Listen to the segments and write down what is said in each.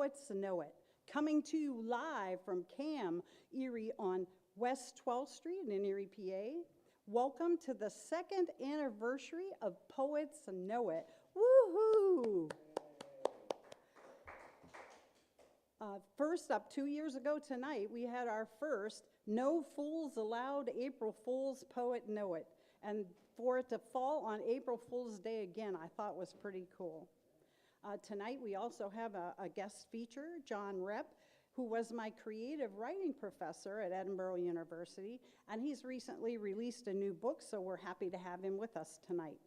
Poets Know It, coming to you live from CAM Erie on West 12th Street in Erie, PA. Welcome to the second anniversary of Poets Know It. Woohoo! First up, 2 years ago tonight, we had our first No Fools Allowed April Fool's Poet Know It. And for it to fall on April Fool's Day again, I thought was pretty cool. Tonight, we also have a guest feature, John Repp, who was my creative writing professor at Edinburgh University, and he's recently released a new book, so we're happy to have him with us tonight.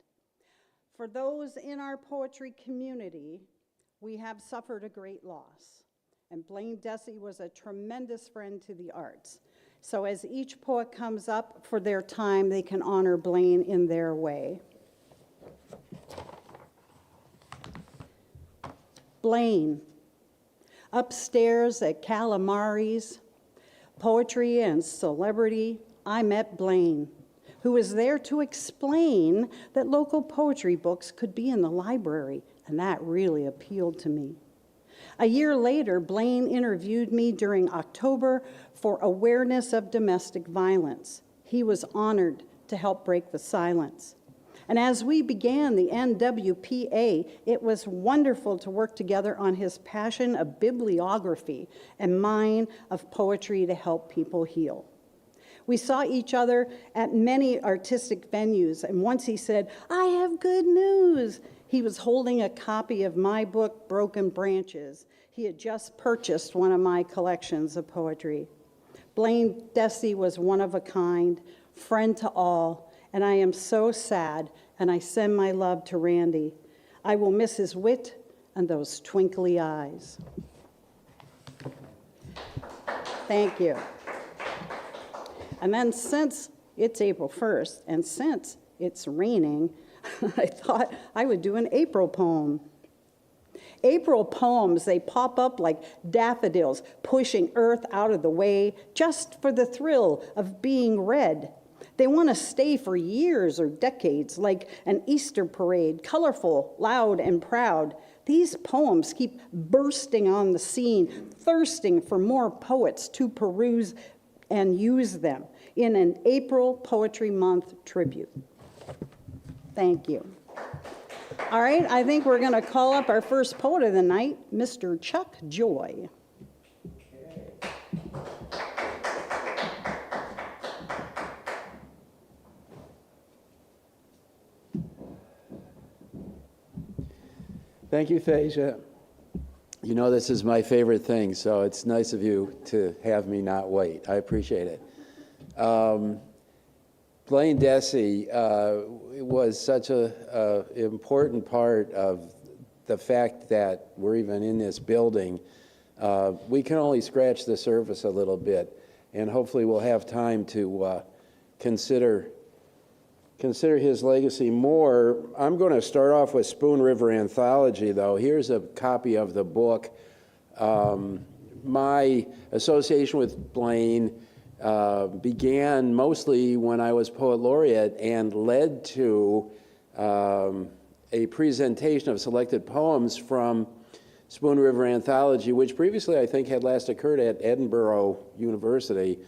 For those in our poetry community, we have suffered a great loss, and Blaine Dessy was a tremendous friend to the arts. So as each poet comes up for their time, they can honor Blaine in their way. Blaine, upstairs at Calamari's, Poetry and Celebrity, I met Blaine, who was there to explain that local poetry books could be in the library, and that really appealed to me. A year later, Blaine interviewed me during October for awareness of domestic violence. He was honored to help break the silence. And as we began the NWPA, it was wonderful to work together on his passion of bibliography and mine of poetry to help people heal. We saw each other at many artistic venues, and once he said, "I have good news." He was holding a copy of my book, Broken Branches. He had just purchased one of my collections of poetry. Blaine Dessy was one of a kind, friend to all, and I am so sad, and I send my love to Randy. I will miss his wit and those twinkly eyes. Thank you. And then since it's April 1st, and since it's raining, I thought I would do an April poem. April poems, they pop up like daffodils, pushing earth out of the way just for the thrill of being read. They want to stay for years or decades, like an Easter parade, colorful, loud, and proud. These poems keep bursting on the scene, thirsting for more poets to peruse and use them in an April Poetry Month tribute. Thank you. All right, I think we're going to call up our first poet of the night, Mr. Chuck Joy. Thank you, Thasia. You know this is my favorite thing, so it's nice of you to have me not wait. I appreciate it. Blaine Dessy was such an important part of the fact that we're even in this building. We can only scratch the surface a little bit, and hopefully we'll have time to consider his legacy more. I'm going to start off with Spoon River Anthology, though. Here's a copy of the book. My association with Blaine began mostly when I was poet laureate and led to a presentation of selected poems from Spoon River Anthology, which previously I think had last occurred at Edinburgh University.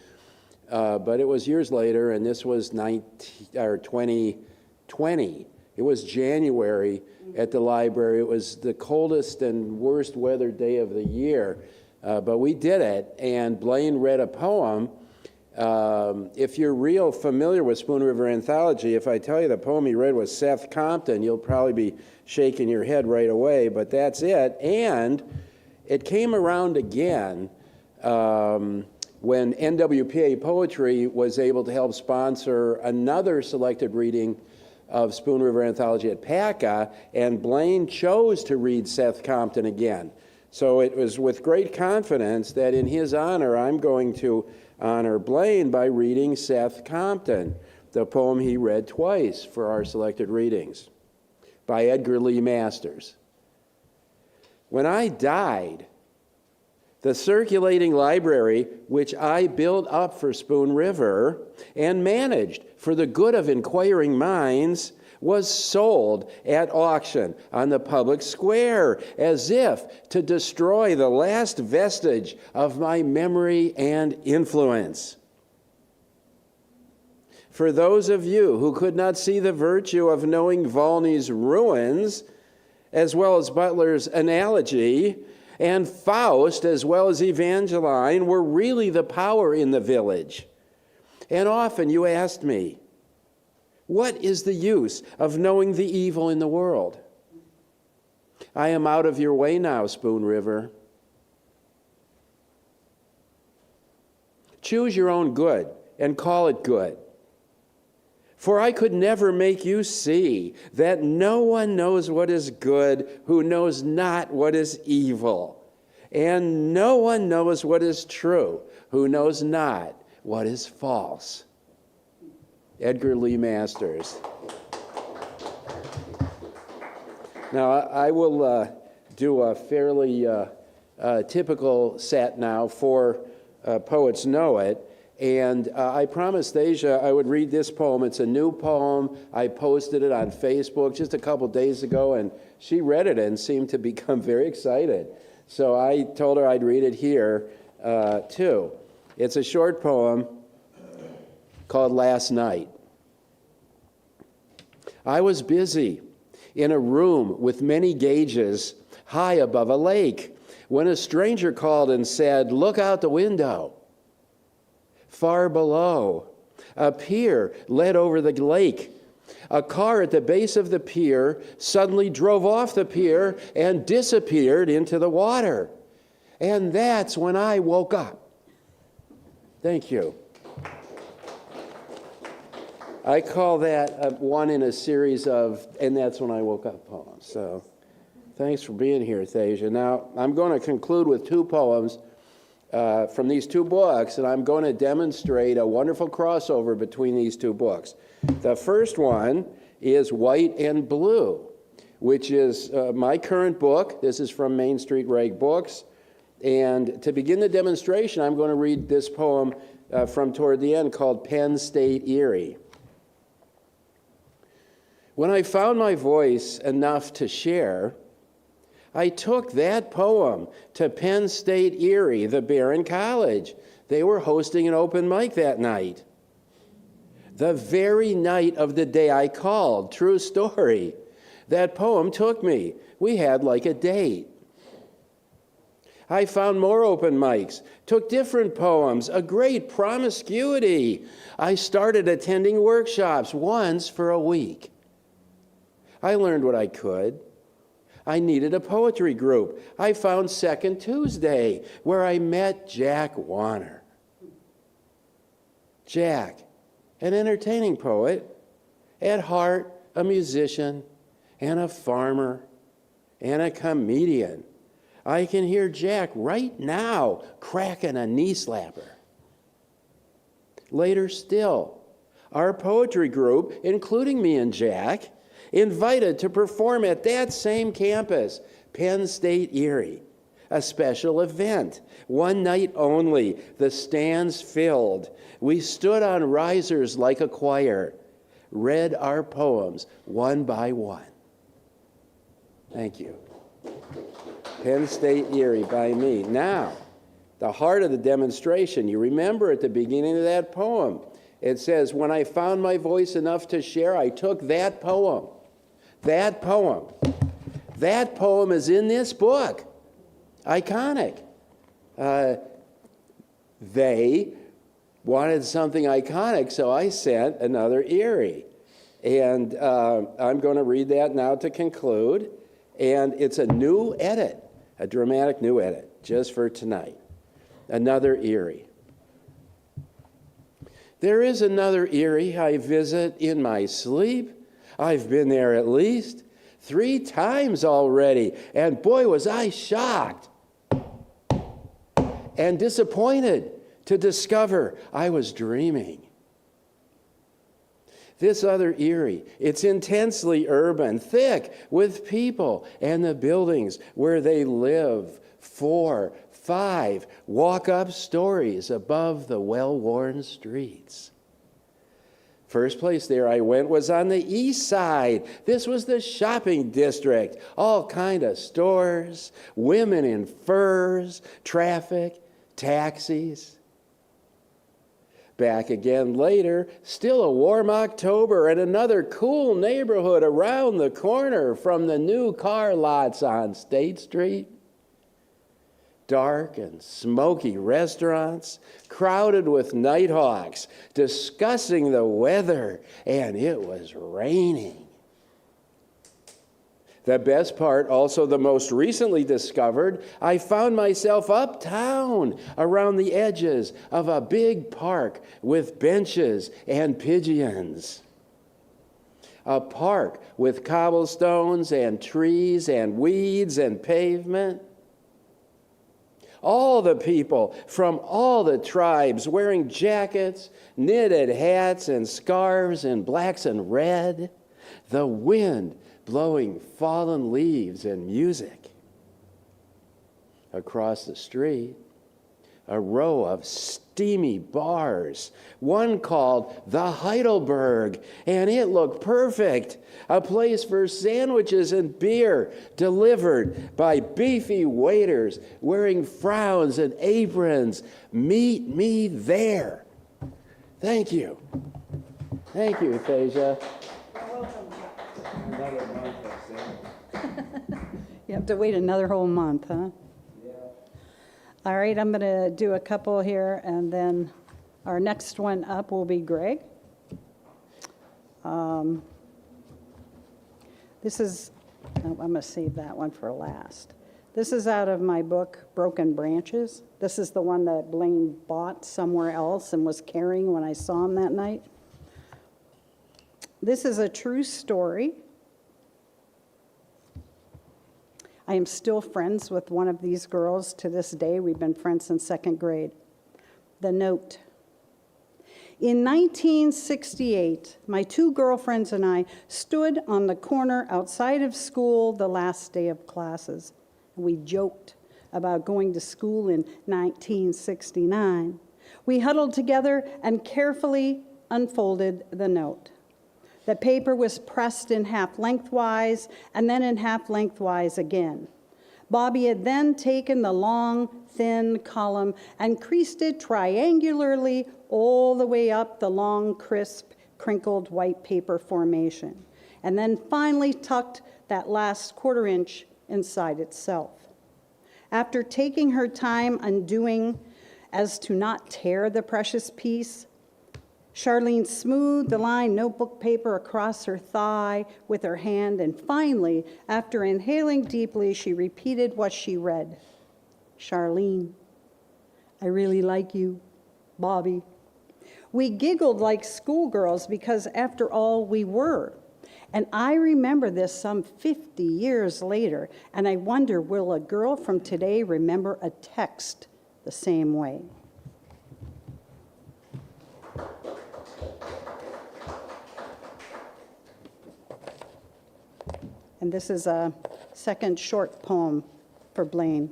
But it was years later, and this was 2020. It was January at the library. It was the coldest and worst weather day of the year. But we did it, and Blaine read a poem. If you're real familiar with Spoon River Anthology, if I tell you the poem he read was Seth Compton, you'll probably be shaking your head right away, but that's it. And it came around again when NWPA Poetry was able to help sponsor another selected reading of Spoon River Anthology at PACA, and Blaine chose to read Seth Compton again. So it was with great confidence that in his honor, I'm going to honor Blaine by reading Seth Compton, the poem he read twice for our selected readings, by Edgar Lee Masters. When I died, the circulating library, which I built up for Spoon River and managed for the good of inquiring minds, was sold at auction on the public square, as if to destroy the last vestige of my memory and influence. For those of you who could not see the virtue of knowing Volney's ruins, as well as Butler's Analogy, and Faust, as well as Evangeline, were really the power in the village. And often you asked me, what is the use of knowing the evil in the world? I am out of your way now, Spoon River. Choose your own good and call it good. For I could never make you see that no one knows what is good who knows not what is evil, and no one knows what is true who knows not what is false. Edgar Lee Masters. Now, I will do a fairly typical set now for Poets Know It. And I promised Asia I would read this poem. It's a new poem. I posted it on Facebook just a couple days ago, and she read it and seemed to become very excited. So I told her I'd read it here, too. It's a short poem called Last Night. I was busy in a room with many gauges high above a lake when a stranger called and said, "Look out the window." Far below, a pier led over the lake. A car at the base of the pier suddenly drove off the pier and disappeared into the water. And that's when I woke up. Thank you. I call that one in a series of, and that's when I woke up poems. So thanks for being here, Thasia. Now, I'm going to conclude with two poems from these two books, and I'm going to demonstrate a wonderful crossover between these two books. The first one is White and Blue, which is my current book. This is from Main Street Rag Books. And to begin the demonstration, I'm going to read this poem from toward the end called Penn State Erie. When I found my voice enough to share, I took that poem to Penn State Erie, the Barron College. They were hosting an open mic that night. The very night of the day I called, true story. That poem took me. We had like a date. I found more open mics, took different poems, a great promiscuity. I started attending workshops once for a week. I learned what I could. I needed a poetry group. I found Second Tuesday, where I met Jack Warner. Jack, an entertaining poet, at heart a musician and a farmer and a comedian. I can hear Jack right now cracking a knee slapper. Later still, our poetry group, including me and Jack, invited to perform at that same campus, Penn State Erie, a special event, one night only, the stands filled. We stood on risers like a choir, read our poems one by one. Thank you. Penn State Erie by me. Now, the heart of the demonstration, you remember at the beginning of that poem, it says, when I found my voice enough to share, I took that poem. That poem is in this book. Iconic. They wanted something iconic, so I sent another Erie. And I'm going to read that now to conclude. And it's a new edit, a dramatic new edit, just for tonight. Another Erie. There is another Erie I visit in my sleep. I've been there at least 3 times already, and boy, was I shocked and disappointed to discover I was dreaming. This other Erie, it's intensely urban, thick with people and the buildings where they live, 4, 5 walk-up stories above the well-worn streets. First place there I went was on the east side. This was the shopping district. All kind of stores, women in furs, traffic, taxis. Back again later, still a warm October and another cool neighborhood around the corner from the new car lots on State Street. Dark and smoky restaurants, crowded with nighthawks, discussing the weather, and it was raining. The best part, also the most recently discovered, I found myself uptown around the edges of a big park with benches and pigeons. A park with cobblestones and trees and weeds and pavement. All the people from all the tribes wearing jackets, knitted hats, and scarves in blacks and red. The wind blowing fallen leaves and music. Across the street, a row of steamy bars, one called the Heidelberg, and it looked perfect. A place for sandwiches and beer delivered by beefy waiters wearing frowns and aprons. Meet me there. Thank you. Thank you, Thasia. Another month of sandwiches. You have to wait another whole month, huh? Yeah. All right, I'm going to do a couple here, and then our next one up will be Greg. I'm going to save that one for last. This is out of my book, Broken Branches. This is the one that Blaine bought somewhere else and was carrying when I saw him that night. This is a true story. I am still friends with one of these girls to this day. We've been friends since second grade. The note. In 1968, my two girlfriends and I stood on the corner outside of school the last day of classes. We joked about going to school in 1969. We huddled together and carefully unfolded the note. The paper was pressed in half lengthwise and then in half lengthwise again. Bobby had then taken the long, thin column and creased it triangularly all the way up the long, crisp, crinkled white paper formation, and then finally tucked that last quarter inch inside itself. After taking her time undoing as to not tear the precious piece, Charlene smoothed the lined notebook paper across her thigh with her hand, and finally, after inhaling deeply, she repeated what she read. Charlene, I really like you, Bobby. We giggled like schoolgirls because, after all, we were. And I remember this some 50 years later, and I wonder, will a girl from today remember a text the same way? And this is a second short poem for Blaine.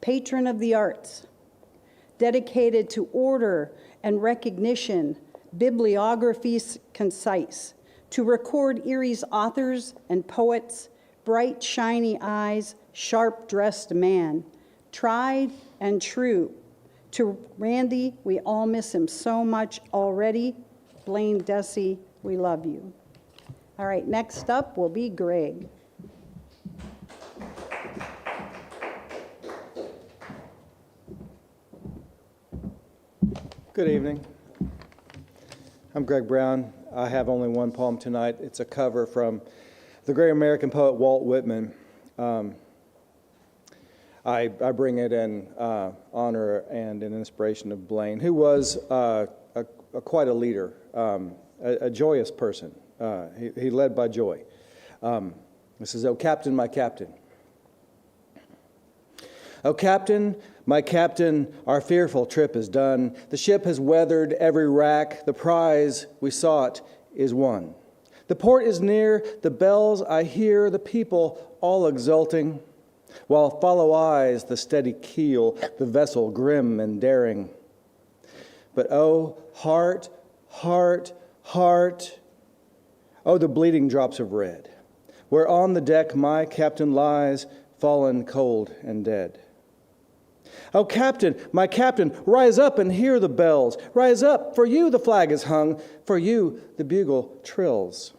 Patron of the arts, dedicated to order and recognition, bibliographies concise, to record Erie's authors and poets, bright, shiny eyes, sharp-dressed man, tried and true. To Randy, we all miss him so much already. Blaine Dessy, we love you. All right, next up will be Greg. Good evening. I'm Greg Brown. I have only one poem tonight. It's a cover from the great American poet Walt Whitman. I bring it in honor and in inspiration of Blaine, who was quite a leader, a joyous person. He led by joy. This is, "Oh, Captain, my Captain." "Oh, Captain, my Captain, our fearful trip is done. The ship has weathered every rack. The prize we sought is won. The port is near, the bells I hear, the people all exulting, while follow eyes the steady keel, the vessel grim and daring. But oh, heart, Heart, heart. Oh, the bleeding drops of red, where on the deck my captain lies, fallen cold and dead. Oh, captain, my captain, rise up and hear the bells. Rise up, for you the flag is hung, for you the bugle trills.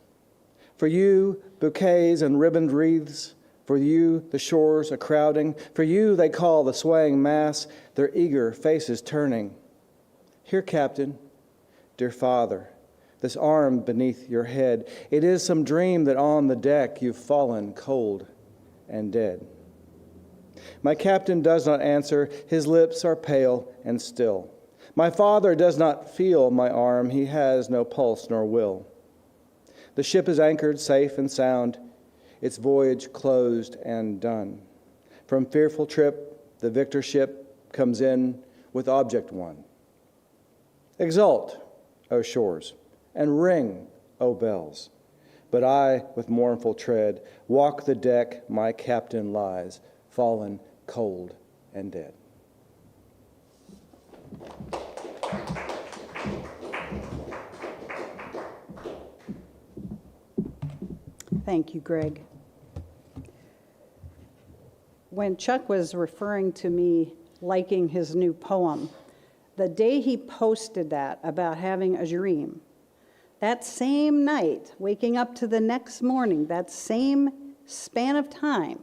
For you, bouquets and ribboned wreaths, for you the shores a crowding, for you they call the swaying mass, their eager faces turning. Here, captain, dear father, this arm beneath your head, it is some dream that on the deck you've fallen cold and dead. My captain does not answer, his lips are pale and still. My father does not feel my arm, he has no pulse nor will. The ship is anchored safe and sound, its voyage closed and done. From fearful trip, the victor ship comes in with object won. Exult, O shores, and ring, O bells. But I, with mournful tread, walk the deck my captain lies, fallen cold and dead. Thank you, Greg. When Chuck was referring to me liking his new poem, the day he posted that about having a dream, that same night, waking up to the next morning, that same span of time,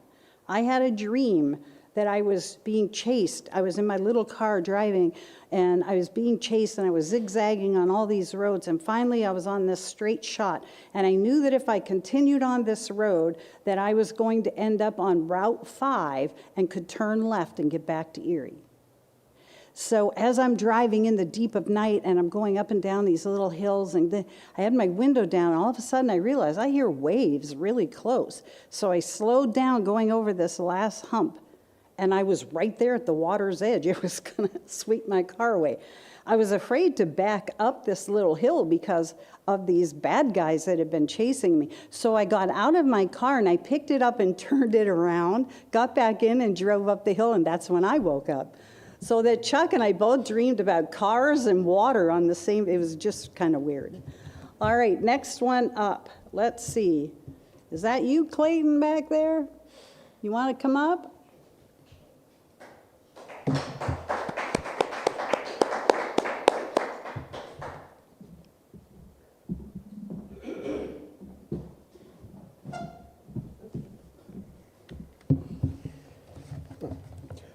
I had a dream that I was being chased. I was in my little car driving, and I was being chased, and I was zigzagging on all these roads, and finally I was on this straight shot, and I knew that if I continued on this road, that I was going to end up on Route 5 and could turn left and get back to Erie. So as I'm driving in the deep of night and I'm going up and down these little hills, and I had my window down, and all of a sudden I realized I hear waves really close. So I slowed down going over this last hump, and I was right there at the water's edge. It was going to sweep my car away. I was afraid to back up this little hill because of these bad guys that had been chasing me. So I got out of my car and I picked it up and turned it around, got back in and drove up the hill, and that's when I woke up. So that Chuck and I both dreamed about cars and water on the same, it was just kind of weird. All right, next one up. Let's see. Is that you, Clayton, back there? You want to come up?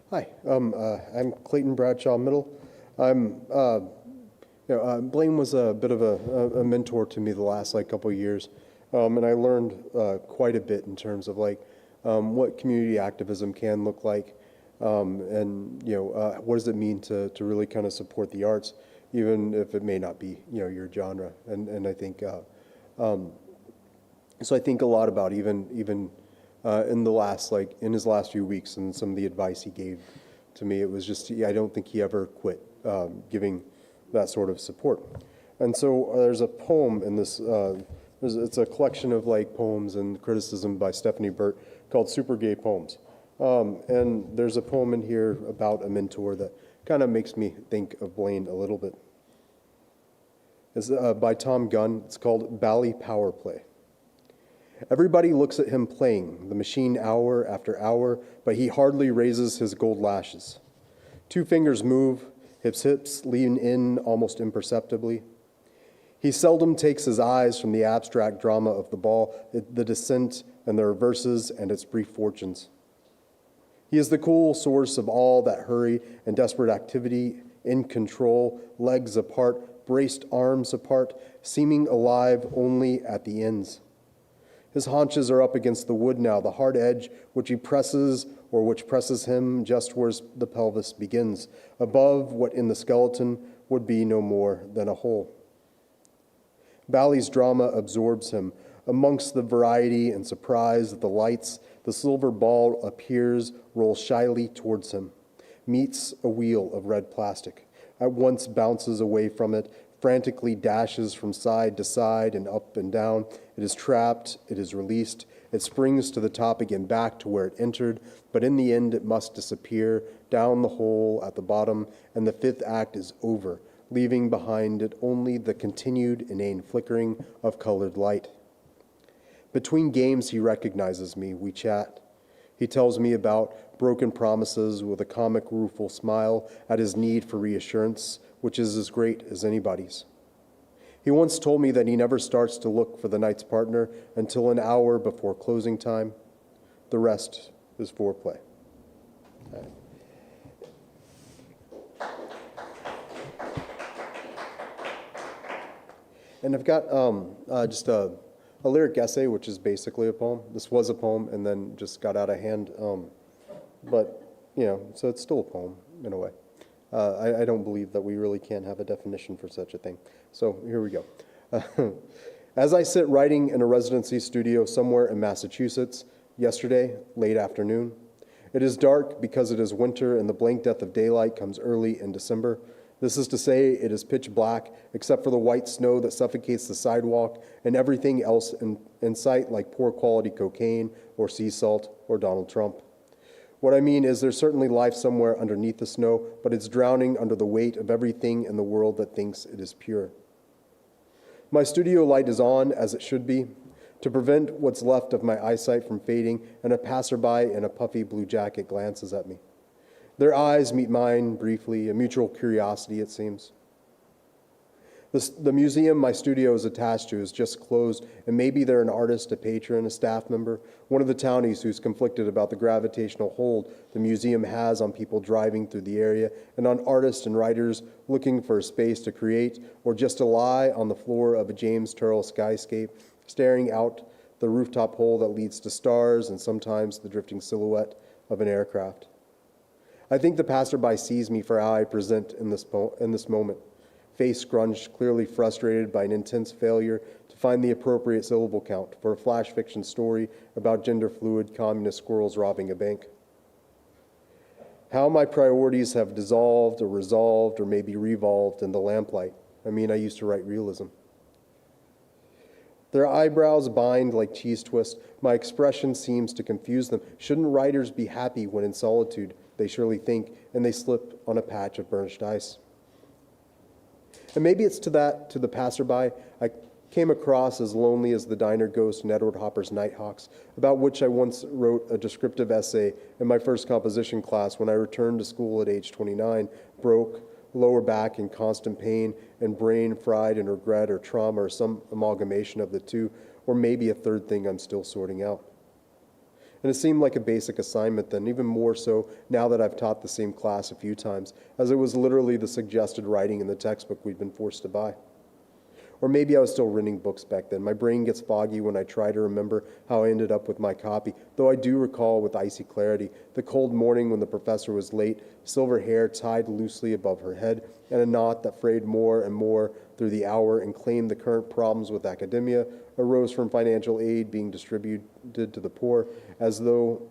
Hi, I'm Clayton Bradshaw Middle. Blaine was a bit of a mentor to me the last couple of years, and I learned quite a bit in terms of what community activism can look like, and what does it mean to really kind of support the arts, even if it may not be your genre. And I think so. I think a lot about even. In his last few weeks and some of the advice he gave to me, it was just, I don't think he ever quit giving that sort of support. And so there's a poem in this, it's a collection of poems and criticism by Stephanie Burt called Super Gay Poems. And there's a poem in here about a mentor that kind of makes me think of Blaine a little bit. It's by Tom Gunn. It's called Bally Power Play. Everybody looks at him playing the machine hour after hour, but he hardly raises his gold lashes. 2 fingers move, his hips lean in almost imperceptibly. He seldom takes his eyes from the abstract drama of the ball, the descent and the reverses and its brief fortunes. He is the cool source of all that hurry and desperate activity, in control, legs apart, braced arms apart, seeming alive only at the ends. His haunches are up against the wood now, the hard edge which he presses or which presses him just where the pelvis begins, above what in the skeleton would be no more than a hole. Bally's drama absorbs him. Amongst the variety and surprise of the lights, the silver ball appears, rolls shyly towards him, meets a wheel of red plastic, at once bounces away from it, frantically dashes from side to side and up and down. It is trapped, it is released, it springs to the top again back to where it entered, but in the end it must disappear down the hole at the bottom, and the 5th act is over. leaving behind it only the continued inane flickering of colored light. Between games, he recognizes me. We chat. He tells me about broken promises with a comic, rueful smile at his need for reassurance, which is as great as anybody's. He once told me that he never starts to look for the night's partner until an hour before closing time. The rest is foreplay. And I've got just a lyric essay, which is basically a poem. This was a poem and then just got out of hand. But, so it's still a poem in a way. I don't believe that we really can have a definition for such a thing. So here we go. As I sit writing in a residency studio somewhere in Massachusetts, yesterday, late afternoon, it is dark because it is winter and the blank death of daylight comes early in December. This is to say, it is pitch black, except for the white snow that suffocates the sidewalk and everything else in sight, like poor quality cocaine or sea salt or Donald Trump. What I mean is there's certainly life somewhere underneath the snow, but it's drowning under the weight of everything in the world that thinks it is pure. My studio light is on, as it should be, to prevent what's left of my eyesight from fading, and a passerby in a puffy blue jacket glances at me. Their eyes meet mine briefly, a mutual curiosity, it seems. The museum my studio is attached to is just closed, and maybe they're an artist, a patron, a staff member, one of the townies who's conflicted about the gravitational hold the museum has on people driving through the area, and on artists and writers looking for a space to create, or just to lie on the floor of a James Turrell skyscape, staring out the rooftop hole that leads to stars and sometimes the drifting silhouette of an aircraft. I think the passerby sees me for how I present in this moment. Face scrunched, clearly frustrated by an intense failure to find the appropriate syllable count for a flash fiction story about gender-fluid communist squirrels robbing a bank. How my priorities have dissolved or resolved or maybe revolved in the lamplight. I used to write realism. Their eyebrows bind like cheese twists. My expression seems to confuse them. Shouldn't writers be happy when in solitude? They surely think, and they slip on a patch of burnished ice. And maybe it's to the passerby I came across as lonely as the diner ghost in Edward Hopper's Nighthawks, about which I once wrote a descriptive essay in my first composition class when I returned to school at age 29, broke, lower back in constant pain, and brain fried in regret or trauma or some amalgamation of the two, or maybe a third thing I'm still sorting out. And it seemed like a basic assignment then, even more so now that I've taught the same class a few times, as it was literally the suggested writing in the textbook we'd been forced to buy. Or maybe I was still renting books back then. My brain gets foggy when I try to remember how I ended up with my copy, though I do recall with icy clarity the cold morning when the professor was late, silver hair tied loosely above her head, and a knot that frayed more and more through the hour and claimed the current problems with academia arose from financial aid being distributed to the poor, as though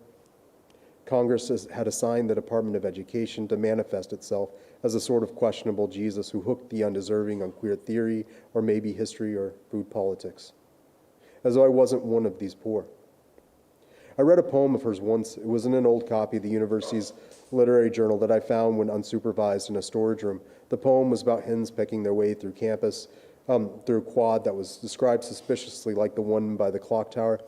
Congress had assigned the Department of Education to manifest itself as a sort of questionable Jesus who hooked the undeserving on queer theory or maybe history or food politics. As though I wasn't one of these poor. I read a poem of hers once. It was in an old copy of the university's literary journal that I found when unsupervised in a storage room. The poem was about hens pecking their way through campus, through a quad that was described suspiciously like the one by the clock tower,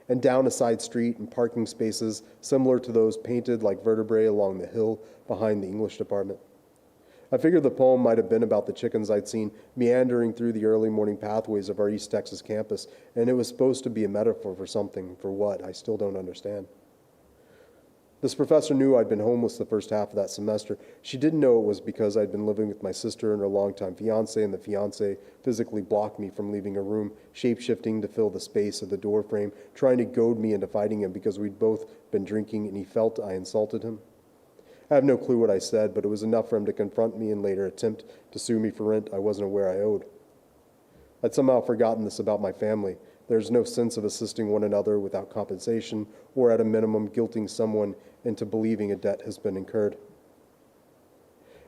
and down a side street and parking spaces similar to those painted like vertebrae along the hill behind the English department. I figured the poem might have been about the chickens I'd seen meandering through the early morning pathways of our East Texas campus, and it was supposed to be a metaphor for something. For what? I still don't understand. This professor knew I'd been homeless the first half of that semester. She didn't know it was because I'd been living with my sister and her longtime fiance, and the fiance physically blocked me from leaving a room, shape-shifting to fill the space of the door frame, trying to goad me into fighting him because we'd both been drinking and he felt I insulted him. I have no clue what I said, but it was enough for him to confront me and later attempt to sue me for rent I wasn't aware I owed. I'd somehow forgotten this about my family. There's no sense of assisting one another without compensation, or at a minimum, guilting someone into believing a debt has been incurred.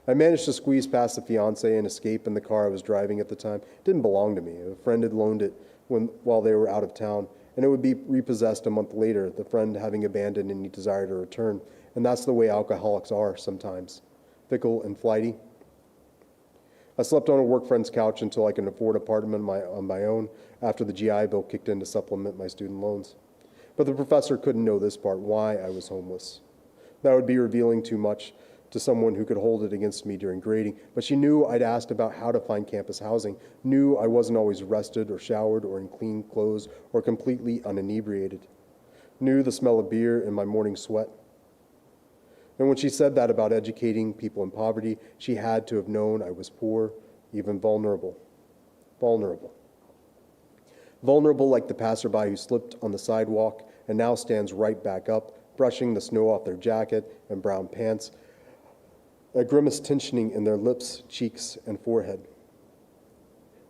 I managed to squeeze past the fiancé and escape in the car I was driving at the time. It didn't belong to me. A friend had loaned it while they were out of town, and it would be repossessed a month later, the friend having abandoned any desire to return. And that's the way alcoholics are sometimes, fickle and flighty. I slept on a work friend's couch until I could afford an apartment on my own after the GI Bill kicked in to supplement my student loans. But the professor couldn't know this part, why I was homeless. That would be revealing too much to someone who could hold it against me during grading, but she knew I'd asked about how to find campus housing, knew I wasn't always rested or showered or in clean clothes or completely uninebriated, knew the smell of beer in my morning sweat. And when she said that about educating people in poverty, she had to have known I was poor, even vulnerable. Vulnerable. Vulnerable like the passerby who slipped on the sidewalk and now stands right back up, brushing the snow off their jacket and brown pants, a grimace tensioning in their lips, cheeks, and forehead.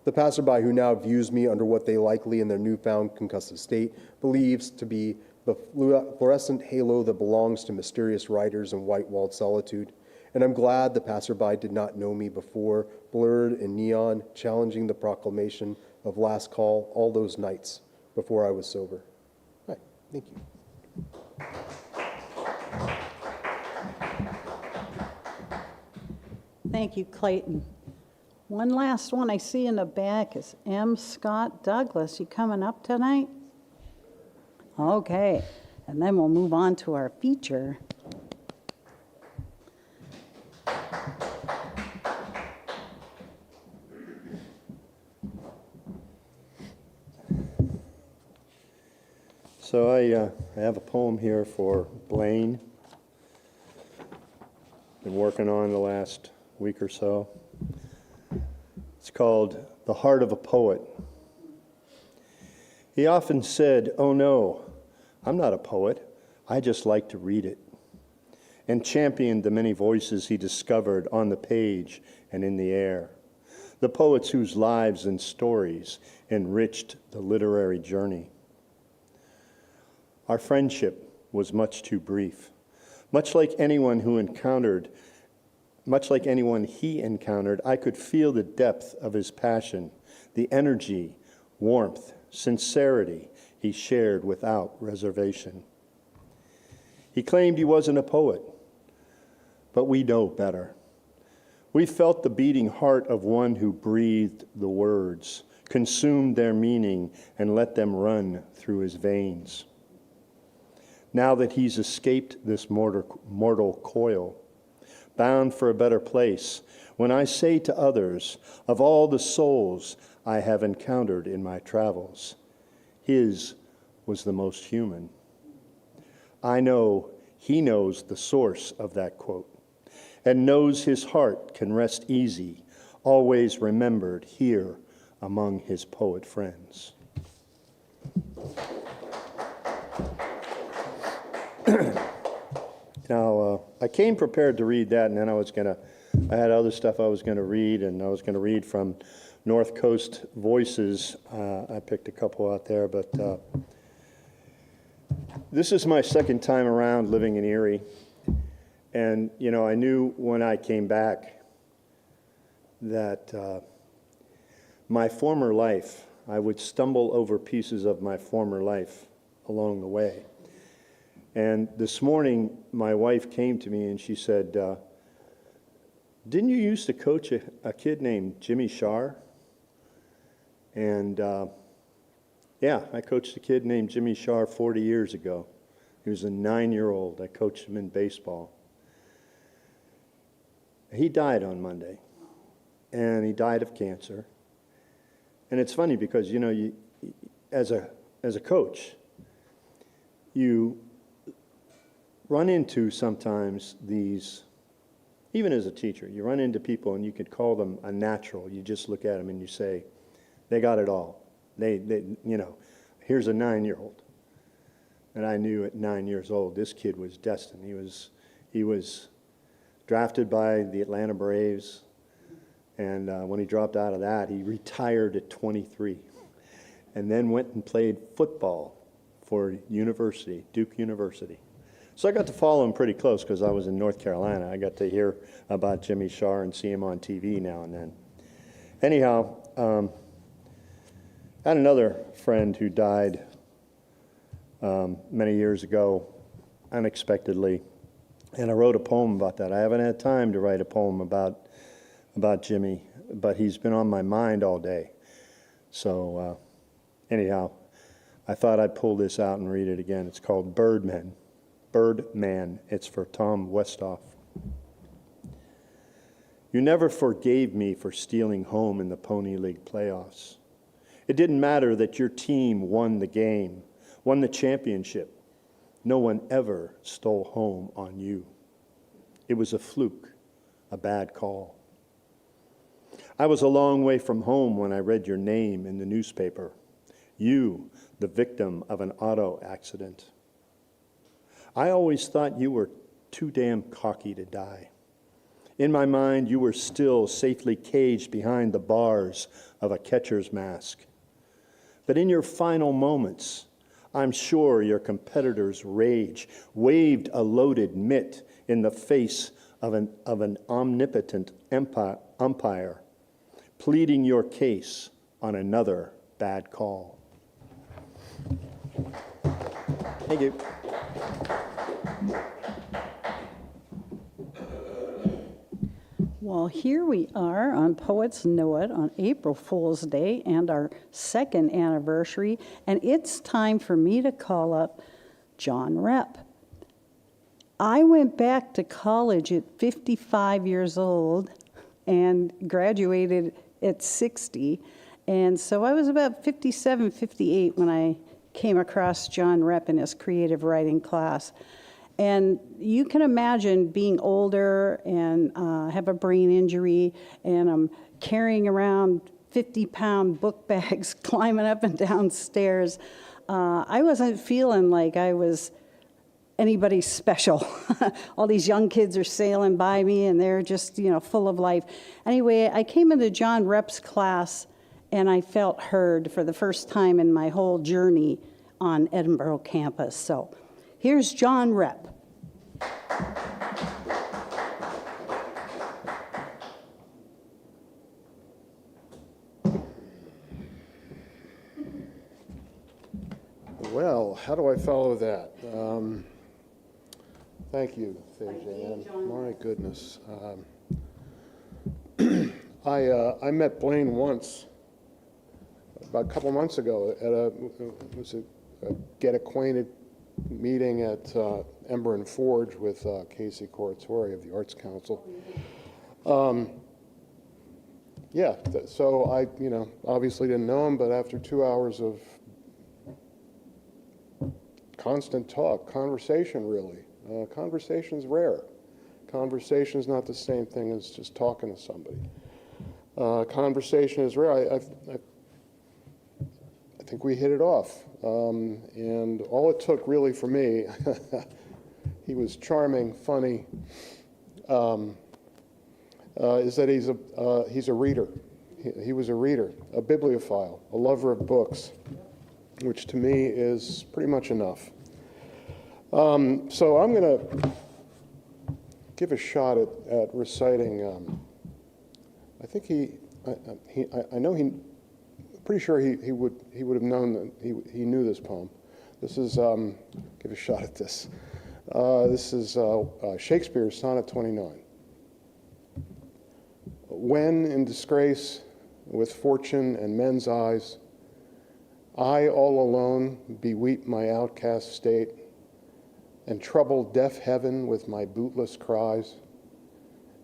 The passerby who now views me under what they likely in their newfound concussive state believes to be the fluorescent halo that belongs to mysterious writers in white-walled solitude. And I'm glad the passerby did not know me before, blurred in neon, challenging the proclamation of last call all those nights before I was sober. Hi, thank you. Thank you, Clayton. One last one I see in the back is M. Scott Douglas. You coming up tonight? Okay, and then we'll move on to our feature. So I have a poem here for Blaine. Been working on the last week or so. It's called The Heart of a Poet. He often said, "Oh no, I'm not a poet. I just like to read it," and championed the many voices he discovered on the page and in the air, the poets whose lives and stories enriched the literary journey. Our friendship was much too brief. Much like anyone he encountered, I could feel the depth of his passion, the energy, warmth, sincerity he shared without reservation. He claimed he wasn't a poet, but we know better. We felt the beating heart of one who breathed the words, consumed their meaning, and let them run through his veins. Now that he's escaped this mortal coil, bound for a better place, when I say to others, of all the souls I have encountered in my travels, his was the most human. I know he knows the source of that quote, and knows his heart can rest easy, always remembered here among his poet friends. Now, I came prepared to read that, and then I had other stuff I was going to read, and I was going to read from North Coast Voices. I picked a couple out there, but this is my second time around living in Erie. And, you know, I knew when I came back that my former life, I would stumble over pieces of my former life along the way. And this morning, my wife came to me and she said, "Didn't you used to coach a kid named Jimmy Shar?" And yeah, I coached a kid named Jimmy Shar 40 years ago. He was a 9-year-old. I coached him in baseball. He died on Monday, and he died of cancer. And it's funny because, you know, as a coach, you run into sometimes these, even as a teacher, you run into people and you could call them a natural. You just look at them and you say, they got it all. They you know, here's a 9-year-old. And I knew at 9 years old, this kid was destined. He was drafted by the Atlanta Braves. And when he dropped out of that, he retired at 23 and then went and played football for university, Duke University. So I got to follow him pretty close because I was in North Carolina. I got to hear about Jimmy Shar and see him on TV now and then. Anyhow, I had another friend who died many years ago, unexpectedly, and I wrote a poem about that. I haven't had time to write a poem about Jimmy, but he's been on my mind all day. So anyhow, I thought I'd pull this out and read it again. It's called Birdman. Birdman. It's for Tom Westhoff. You never forgave me for stealing home in the Pony League playoffs. It didn't matter that your team won the game, won the championship. No one ever stole home on you. It was a fluke, a bad call. I was a long way from home when I read your name in the newspaper. You, the victim of an auto accident. I always thought you were too damn cocky to die. In my mind, you were still safely caged behind the bars of a catcher's mask. But in your final moments, I'm sure your competitor's rage waved a loaded mitt in the face of an omnipotent umpire, pleading your case on another bad call. Thank you. Well, here we are on Poets Know It on April Fool's Day and our second anniversary, and it's time for me to call up John Repp. I went back to college at 55 years old and graduated at 60, and so I was about 57, 58 when I came across John Repp in his creative writing class. And you can imagine being older and have a brain injury, and I'm carrying around 50-pound book bags, climbing up and down stairs. I wasn't feeling like I was anybody special. All these young kids are sailing by me, and they're just, full of life. Anyway, I came into John Repp's class, and I felt heard for the first time in my whole journey on Edinburgh campus. So here's John Repp. Well, how do I follow that? Thank you, Faye-Ann. My goodness. I met Blaine once, about a couple months ago, at a Get Acquainted meeting at Ember and Forge with Casey Coratori of the Arts Council. So I, obviously didn't know him, but after 2 hours of constant talk, conversation really. Conversation's rare. Conversation's not the same thing as just talking to somebody. Conversation is rare. I think we hit it off. And all it took really for me, he was charming, funny, is that he's a reader. He was a reader, a bibliophile, a lover of books, which to me is pretty much enough. So I'm going to give a shot at reciting. I think I know pretty sure he would have known that he knew this poem. This is give a shot at this. This is Shakespeare's Sonnet 29. When in disgrace with fortune and men's eyes, I all alone beweep my outcast state, and trouble deaf heaven with my bootless cries,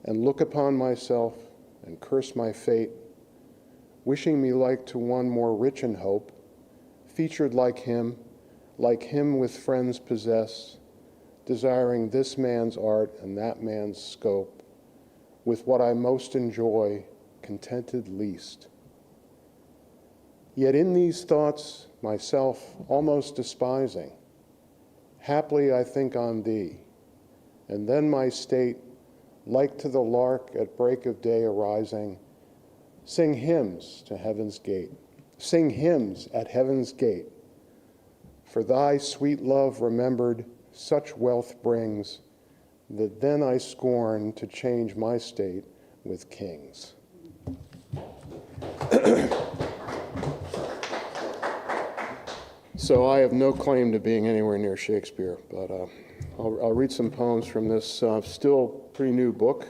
and look upon myself and curse my fate, wishing me like to one more rich in hope, featured like him with friends possess, desiring this man's art and that man's scope, with what I most enjoy, contented least. Yet in these thoughts, myself almost despising, haply I think on thee, and then my state, like to the lark at break of day arising, sing hymns to heaven's gate, sing hymns at heaven's gate. For thy sweet love remembered such wealth brings, that then I scorn to change my state with kings. So I have no claim to being anywhere near Shakespeare, but I'll read some poems from this still pretty new book.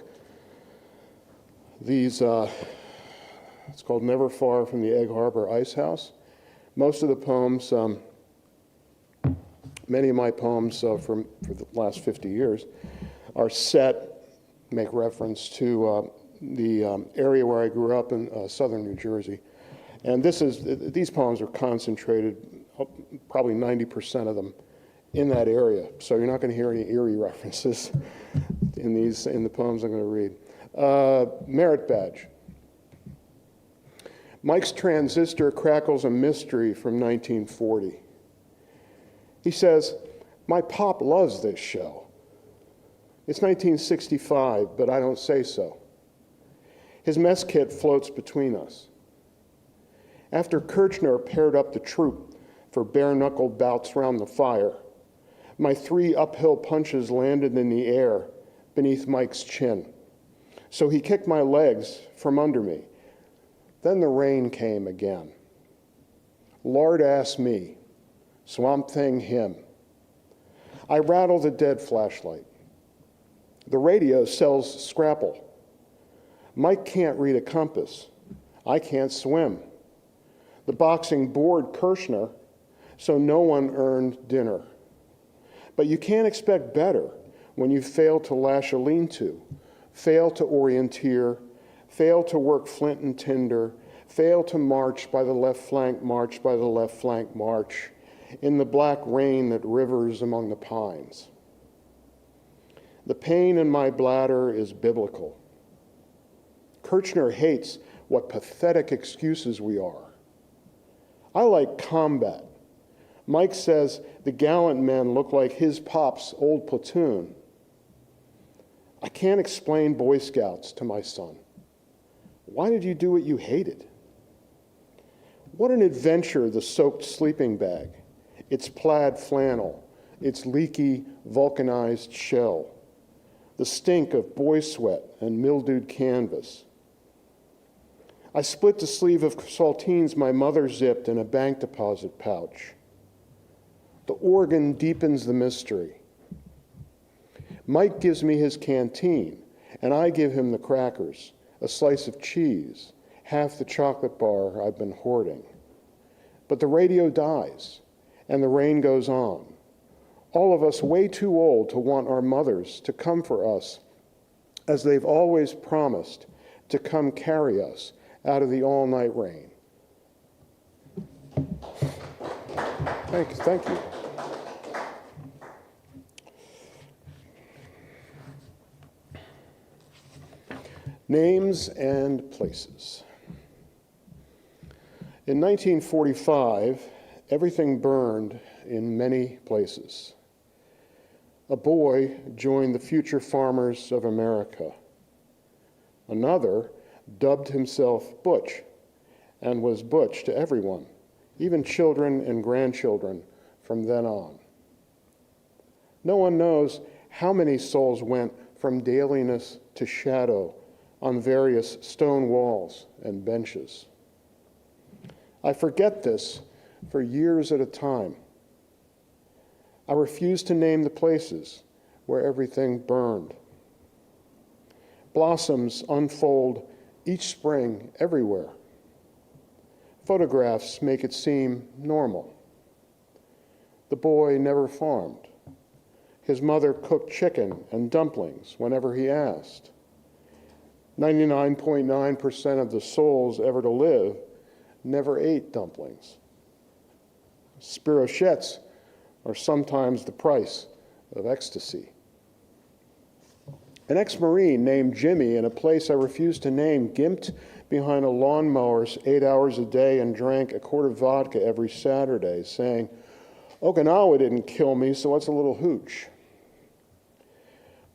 These It's called Never Far from the Egg Harbor Ice House. Most of the poems, many of my poems for the last 50 years are set, make reference to the area where I grew up in southern New Jersey. And these poems are concentrated, probably 90% of them, in that area. So you're not going to hear any Erie references in the poems I'm going to read. Merit Badge. Mike's transistor crackles a mystery from 1940. He says, "My pop loves this show. It's 1965, but I don't say so." His mess kit floats between us. After Kirchner paired up the troop for bare-knuckled bouts round the fire, my 3 uphill punches landed in the air beneath Mike's chin. So he kicked my legs from under me. Then the rain came again. Lard-ass me, Swamp Thing him. I rattled a dead flashlight. The radio sells Scrapple. Mike can't read a compass. I can't swim. The boxing bored Kirchner, so no one earned dinner. But you can't expect better when you fail to lash a lean-to, fail to orienteer, fail to work flint and tinder, fail to march by the left flank, march by the left flank, march, in the black rain that rivers among the pines. The pain in my bladder is biblical. Kirchner hates what pathetic excuses we are. I like combat. Mike says the gallant men look like his pop's old platoon. I can't explain Boy Scouts to my son. Why did you do what you hated? What an adventure, the soaked sleeping bag, its plaid flannel, its leaky, vulcanized shell, the stink of boy sweat and mildewed canvas. I split the sleeve of saltines my mother zipped in a bank deposit pouch. The organ deepens the mystery. Mike gives me his canteen, and I give him the crackers, a slice of cheese, half the chocolate bar I've been hoarding. But the radio dies, and the rain goes on. All of us way too old to want our mothers to come for us, as they've always promised to come carry us out of the all-night rain. Thank you. Names and places. In 1945, everything burned in many places. A boy joined the Future Farmers of America. Another dubbed himself Butch and was Butch to everyone, even children and grandchildren from then on. No one knows how many souls went from dailiness to shadow on various stone walls and benches. I forget this for years at a time. I refuse to name the places where everything burned. Blossoms unfold each spring everywhere. Photographs make it seem normal. The boy never farmed. His mother cooked chicken and dumplings whenever he asked. 99.9% of the souls ever to live never ate dumplings. Spirochettes are sometimes the price of ecstasy. An ex-Marine named Jimmy in a place I refuse to name gimped behind a lawnmower 8 hours a day and drank a quart of vodka every Saturday, saying, "Okinawa didn't kill me, so what's a little hooch?"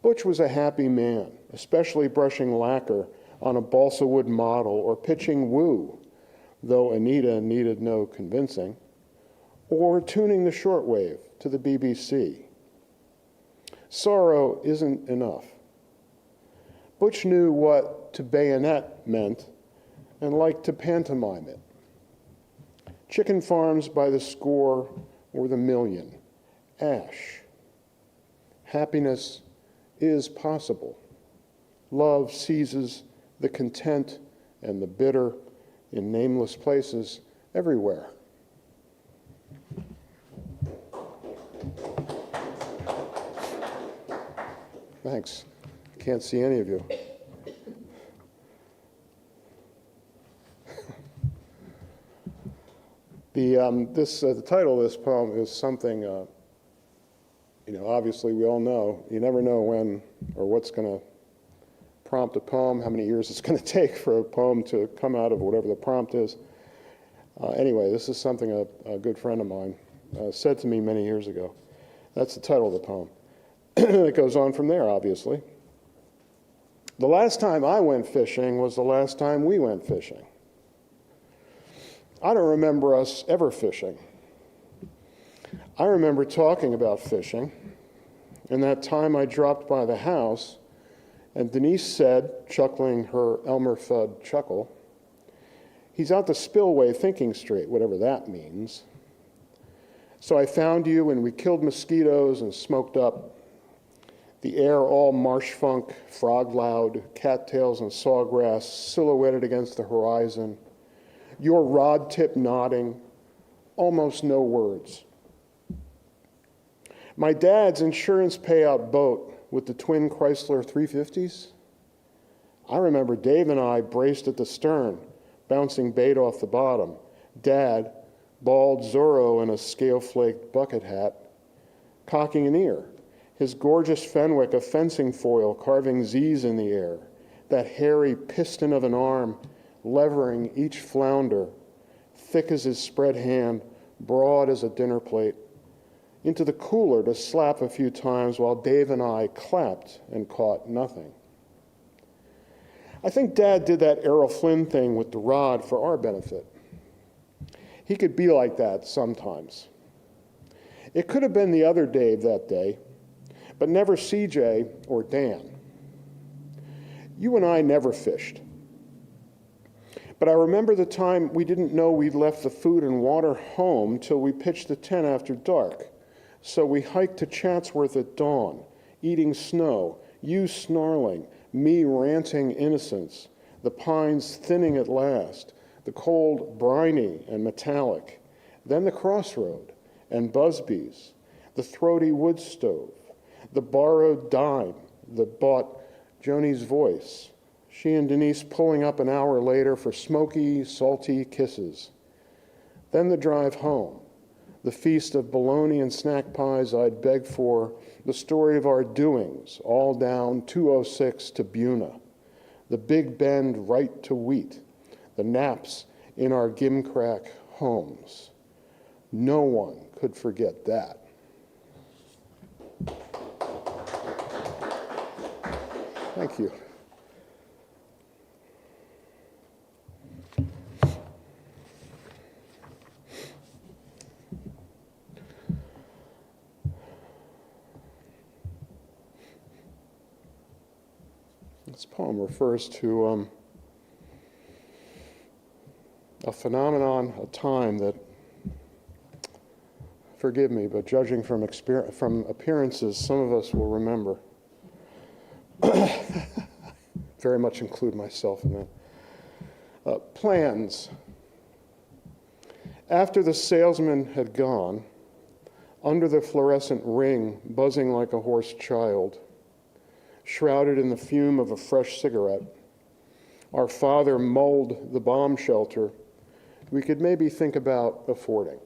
Butch was a happy man, especially brushing lacquer on a balsa wood model or pitching woo, though Anita needed no convincing, or tuning the shortwave to the BBC. Sorrow isn't enough. Butch knew what to bayonet meant and liked to pantomime it. Chicken farms by the score or the million. Ash. Happiness is possible. Love seizes the content and the bitter in nameless places everywhere. Thanks. Can't see any of you. The title of this poem is something, obviously we all know. You never know when or what's going to prompt a poem, how many years it's going to take for a poem to come out of whatever the prompt is. Anyway, this is something a good friend of mine said to me many years ago. That's the title of the poem. It goes on from there, obviously. The last time I went fishing was the last time we went fishing. I don't remember us ever fishing. I remember talking about fishing, and that time I dropped by the house, and Denise said, chuckling her Elmer Fudd chuckle, "He's out the spillway thinking straight," whatever that means. So I found you, and we killed mosquitoes and smoked up. The air all marsh funk, frog loud, cattails and sawgrass silhouetted against the horizon. Your rod tip nodding, almost no words. My dad's insurance payout boat with the twin Chrysler 350s. I remember Dave and I braced at the stern, bouncing bait off the bottom. Dad, bald Zorro in a scale-flaked bucket hat, cocking an ear. His gorgeous Fenwick a fencing foil carving Z's in the air. That hairy piston of an arm levering each flounder, thick as his spread hand, broad as a dinner plate, into the cooler to slap a few times while Dave and I clapped and caught nothing. I think Dad did that Errol Flynn thing with the rod for our benefit. He could be like that sometimes. It could have been the other Dave that day, but never CJ or Dan. You and I never fished. But I remember the time we didn't know we'd left the food and water home till we pitched the tent after dark. So we hiked to Chatsworth at dawn, eating snow, you snarling, me ranting innocence, the pines thinning at last, the cold briny and metallic, then the crossroad and Busby's, the throaty wood stove, the borrowed dime that bought Joni's voice, she and Denise pulling up an hour later for smoky, salty kisses. Then the drive home, the feast of bologna and snack pies I'd begged for, the story of our doings, all down 206 to Buna, the Big Bend right to Wheat, the naps in our gimcrack homes. No one could forget that. Thank you. This poem refers to a phenomenon, a time that, forgive me, but judging from appearances, some of us will remember. Very much include myself in that. Plans. After the salesman had gone, under the fluorescent ring, buzzing like a hoarse child, shrouded in the fume of a fresh cigarette, our father mulled the bomb shelter we could maybe think about affording.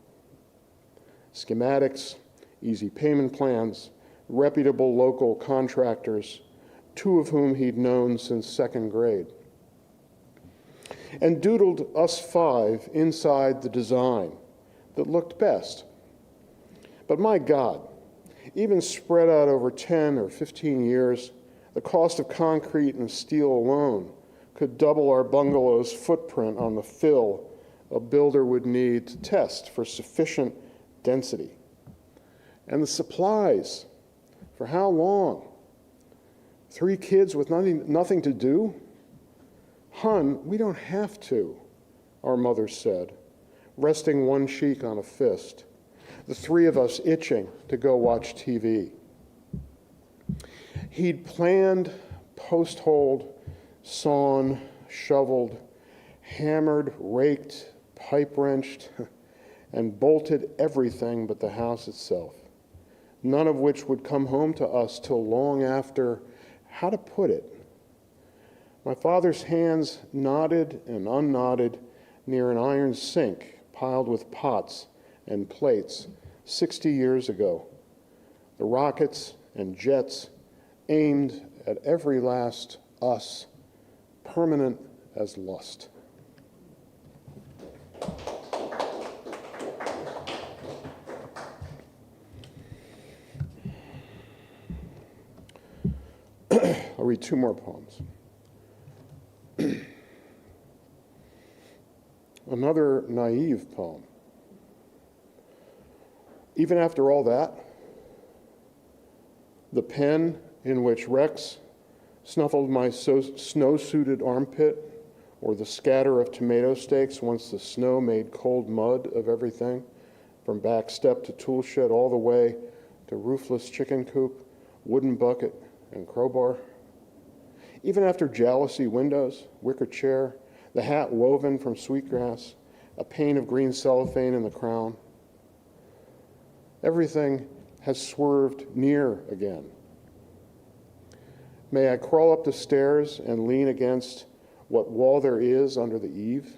Schematics, easy payment plans, reputable local contractors, two of whom he'd known since second grade, and doodled us five inside the design that looked best. But my God, even spread out over 10 or 15 years, the cost of concrete and steel alone could double our bungalow's footprint on the fill a builder would need to test for sufficient density. And the supplies, for how long? 3 kids with nothing to do? Hun, we don't have to, our mother said, resting one cheek on a fist, the 3 of us itching to go watch TV. He'd planned, post-holed, sawn, shoveled, hammered, raked, pipe wrenched, and bolted everything but the house itself, none of which would come home to us till long after, how to put it? My father's hands knotted and unknotted near an iron sink piled with pots and plates 60 years ago. The rockets and jets aimed at every last us, permanent as lust. I'll read two more poems. Another naive poem. Even after all that, the pen in which Rex snuffled my snow-suited armpit, or the scatter of tomato stakes once the snow made cold mud of everything, from back step to tool shed all the way to roofless chicken coop, wooden bucket, and crowbar. Even after jalousie windows, wicker chair, the hat woven from sweetgrass, a pane of green cellophane in the crown, everything has swerved near again. May I crawl up the stairs and lean against what wall there is under the eave?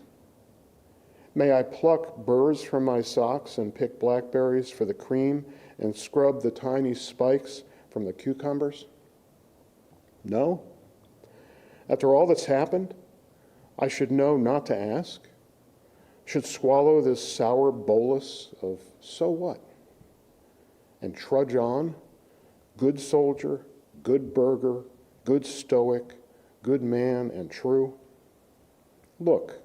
May I pluck burrs from my socks and pick blackberries for the cream and scrub the tiny spikes from the cucumbers? No? After all that's happened, I should know not to ask, should swallow this sour bolus of so what, and trudge on, good soldier, good burgher, good stoic, good man and true. Look,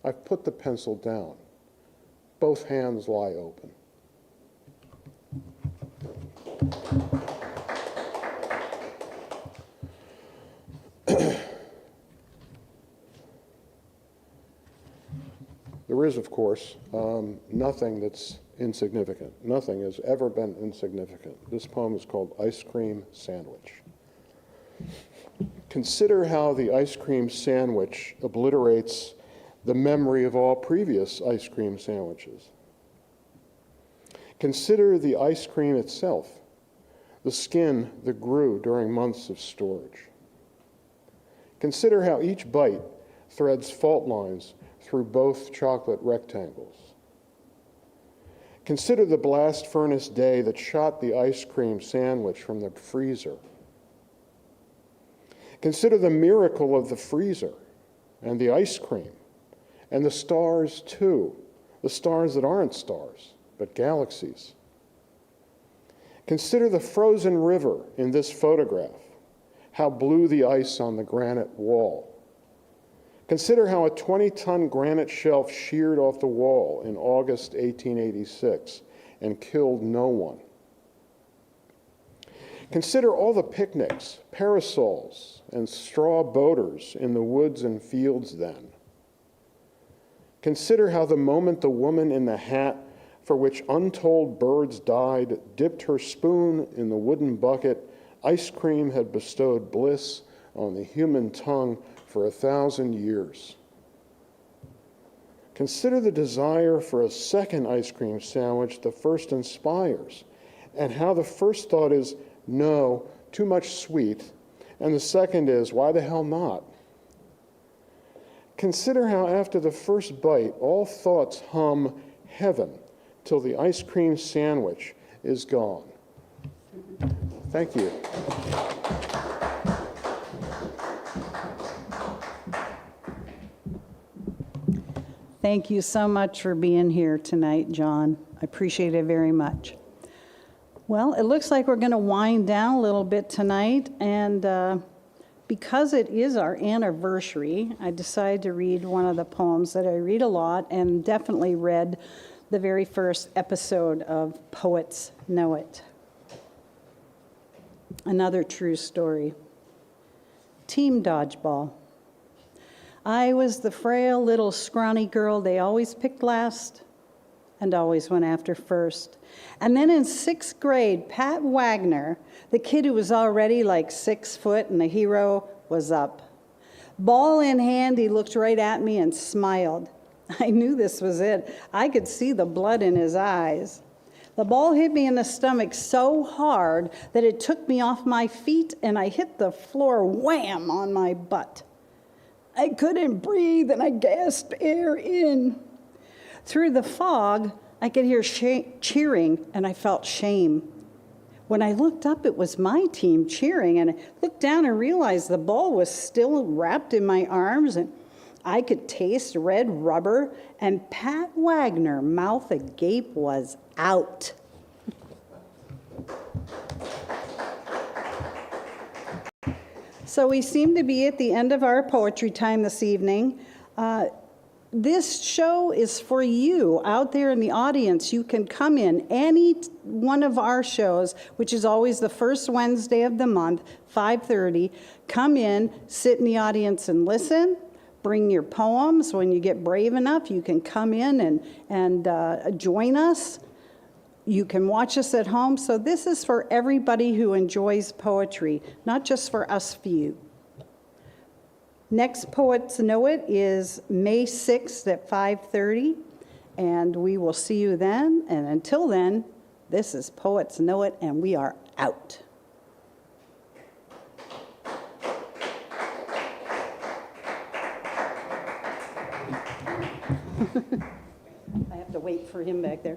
I've put the pencil down. Both hands lie open. There is, of course, nothing that's insignificant. Nothing has ever been insignificant. This poem is called Ice Cream Sandwich. Consider how the ice cream sandwich obliterates the memory of all previous ice cream sandwiches. Consider the ice cream itself, the skin that grew during months of storage. Consider how each bite threads fault lines through both chocolate rectangles. Consider the blast furnace day that shot the ice cream sandwich from the freezer. Consider the miracle of the freezer and the ice cream and the stars too, the stars that aren't stars, but galaxies. Consider the frozen river in this photograph, how blue the ice on the granite wall. Consider how a 20-ton granite shelf sheared off the wall in August 1886 and killed no one. Consider all the picnics, parasols, and straw boaters in the woods and fields then. Consider how the moment the woman in the hat for which untold birds died dipped her spoon in the wooden bucket, ice cream had bestowed bliss on the human tongue for 1,000 years. Consider the desire for a second ice cream sandwich the first inspires, and how the first thought is, no, too much sweet, and the second is, why the hell not? Consider how after the first bite, all thoughts hum heaven till the ice cream sandwich is gone. Thank you. Thank you so much for being here tonight, John. I appreciate it very much. Well, it looks like we're going to wind down a little bit tonight, and because it is our anniversary, I decided to read one of the poems that I read a lot and definitely read the very first episode of Poets Know It. Another true story. Team dodgeball. I was the frail little scrawny girl they always picked last and always went after first. And then in 6th grade, Pat Wagner, the kid who was already like 6 foot and a hero, was up. Ball in hand, he looked right at me and smiled. I knew this was it. I could see the blood in his eyes. The ball hit me in the stomach so hard that it took me off my feet and I hit the floor wham on my butt. I couldn't breathe and I gasped air in. Through the fog, I could hear cheering and I felt shame. When I looked up, it was my team cheering, and I looked down and realized the ball was still wrapped in my arms, and I could taste red rubber, and Pat Wagner, mouth agape, was out. So we seem to be at the end of our poetry time this evening. This show is for you out there in the audience. You can come in any one of our shows, which is always the first Wednesday of the month, 5:30. Come in, sit in the audience and listen. Bring your poems. When you get brave enough, you can come in and join us. You can watch us at home. So this is for everybody who enjoys poetry, not just for us few. Next Poets Know It is May 6th at 5:30, and we will see you then. And until then, this is Poets Know It, and we are out. I have to wait for him back there.